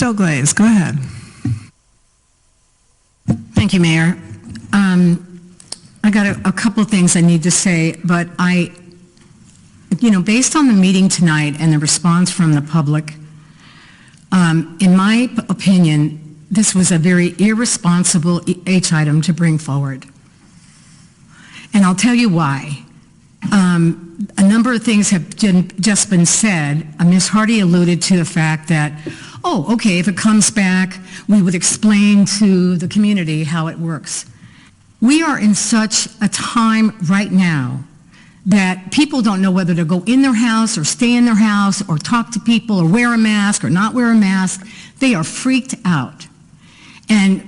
Delgleize, go ahead. Thank you, Mayor. I got a couple of things I need to say, but based on the meeting tonight and the response from the public, in my opinion, this was a very irresponsible H item to bring forward. And I'll tell you why. A number of things have just been said. Ms. Hardy alluded to the fact that, oh, okay, if it comes back, we would explain to the community how it works. We are in such a time right now that people don't know whether to go in their house or stay in their house or talk to people or wear a mask or not wear a mask. They are freaked out. And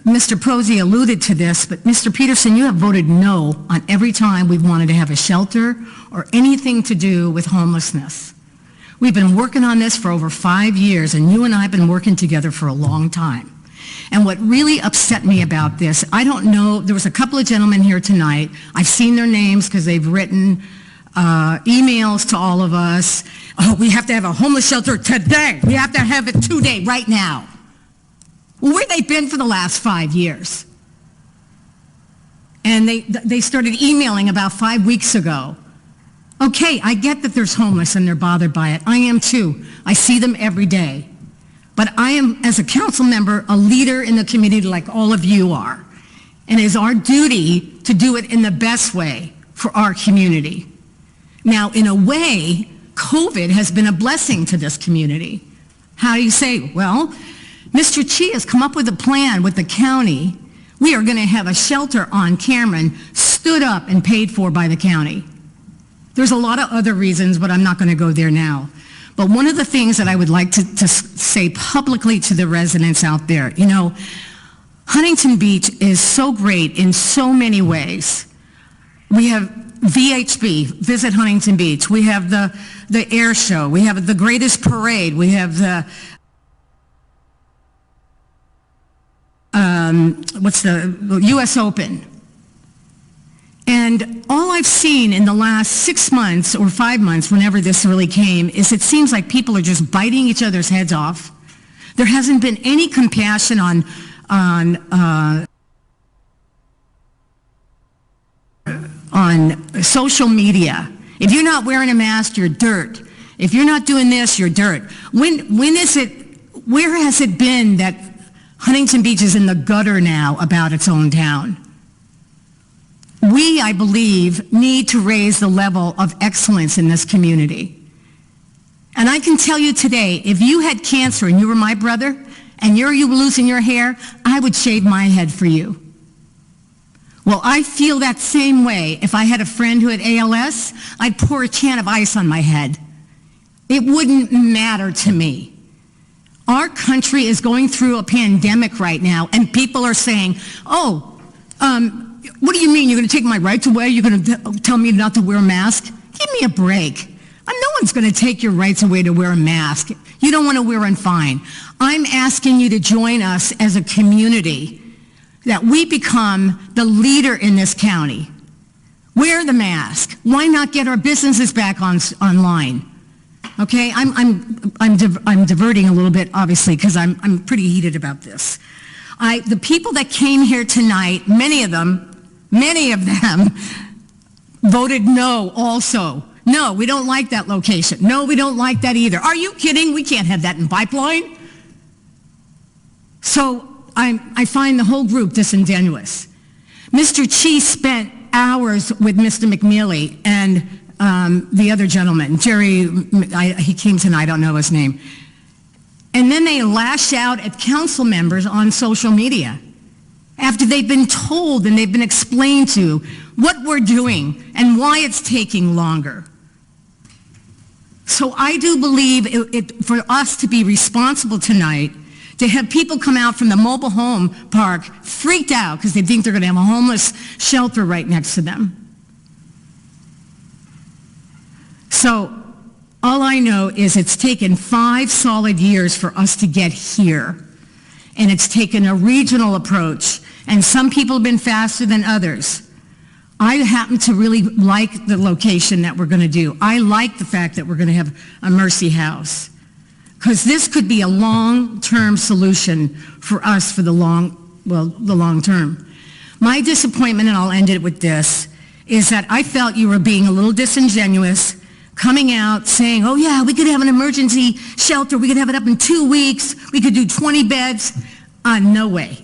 Mr. Posey alluded to this, but Mr. Peterson, you have voted no on every time we've wanted to have a shelter or anything to do with homelessness. We've been working on this for over 5 years, and you and I have been working together for a long time. And what really upset me about this, I don't know, there was a couple of gentlemen here tonight. I've seen their names because they've written emails to all of us. Oh, we have to have a homeless shelter today. We have to have it today, right now. Well, where have they been for the last 5 years? And they started emailing about 5 weeks ago. Okay, I get that there's homeless and they're bothered by it. I am too. I see them every day. But I am, as a council member, a leader in the community like all of you are. And it is our duty to do it in the best way for our community. Now, in a way, COVID has been a blessing to this community. How do you say? Well, Mr. Chi has come up with a plan with the county. We are going to have a shelter on Cameron stood up and paid for by the county. There's a lot of other reasons, but I'm not going to go there now. But one of the things that I would like to say publicly to the residents out there, you know, Huntington Beach is so great in so many ways. We have VHB, Visit Huntington Beach. We have the air show. We have the greatest parade. We have the U.S. Open. And all I've seen in the last 6 months or 5 months, whenever this really came, is it seems like people are just biting each other's heads off. There hasn't been any compassion on social media. If you're not wearing a mask, you're dirt. If you're not doing this, you're dirt. When is it, where has it been that Huntington Beach is in the gutter now about its own town? We, I believe, need to raise the level of excellence in this community. And I can tell you today, if you had cancer and you were my brother, and you were losing your hair, I would shave my head for you. Well, I feel that same way. If I had a friend who had ALS, I'd pour a can of ice on my head. It wouldn't matter to me. Our country is going through a pandemic right now, and people are saying, oh, what do you mean? You're going to take my rights away? You're going to tell me not to wear a mask? Give me a break. No one's going to take your rights away to wear a mask. You don't want to wear one, fine. I'm asking you to join us as a community, that we become the leader in this county. Wear the mask. Why not get our businesses back online? Okay, I'm diverting a little bit, obviously, because I'm pretty heated about this. The people that came here tonight, many of them voted no also. No, we don't like that location. No, we don't like that either. Are you kidding? We can't have that in Pipeline. So I find the whole group disingenuous. Mr. Chi spent hours with Mr. McNeely and the other gentleman, Jerry, he came tonight, I don't know his name. And then they lash out at council members on social media after they've been told and they've been explained to what we're doing and why it's taking longer. So I do believe for us to be responsible tonight, to have people come out from the mobile home park freaked out because they think they're going to have a homeless shelter right next to them. So all I know is it's taken 5 solid years for us to get here. And it's taken a regional approach. And some people have been faster than others. I happen to really like the location that we're going to do. I like the fact that we're going to have a Mercy House. because this could be a long-term solution for us for the long term. My disappointment, and I'll end it with this, is that I felt you were being a little disingenuous, coming out saying, oh yeah, we could have an emergency shelter, we could have it up in 2 weeks, we could do 20 beds. No way.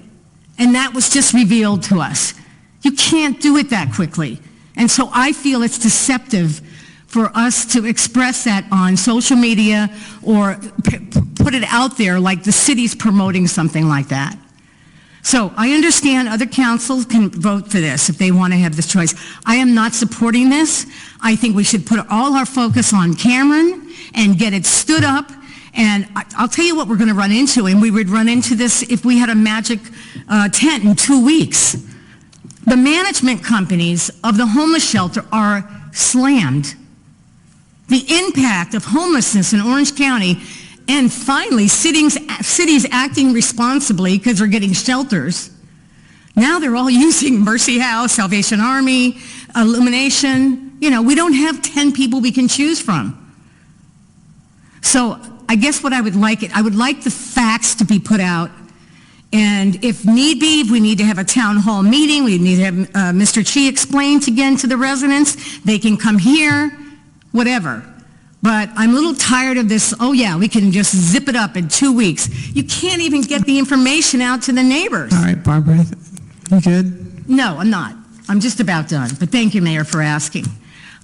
And that was just revealed to us. You can't do it that quickly. And so I feel it's deceptive for us to express that on social media or put it out there like the city's promoting something like that. So I understand other councils can vote for this if they want to have this choice. I am not supporting this. I think we should put all our focus on Cameron and get it stood up. And I'll tell you what we're going to run into, and we would run into this if we had a magic tent in 2 weeks. The management companies of the homeless shelter are slammed. The impact of homelessness in Orange County, and finally cities acting responsibly because they're getting shelters. Now they're all using Mercy House, Salvation Army, Illumination. You know, we don't have 10 people we can choose from. So I guess what I would like the facts to be put out. And if need be, if we need to have a town hall meeting, we need to have Mr. Chi explain again to the residents, they can come here, whatever. But I'm a little tired of this, oh yeah, we can just zip it up in 2 weeks. You can't even get the information out to the neighbors. All right, Barbara, you good? No, I'm not. I'm just about done. But thank you, Mayor, for asking.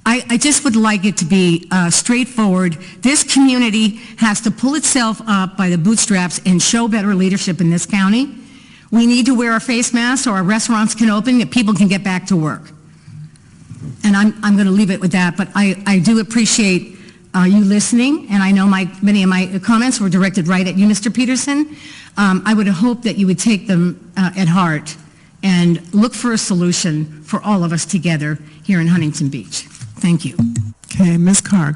I just would like it to be straightforward. This community has to pull itself up by the bootstraps and show better leadership in this county. We need to wear our face masks so our restaurants can open, that people can get back to work. And I'm going to leave it with that, but I do appreciate you listening, and I know many of my comments were directed right at you, Mr. Peterson. I would hope that you would take them at heart and look for a solution for all of us together here in Huntington Beach. Thank you. Okay, Ms. Carr.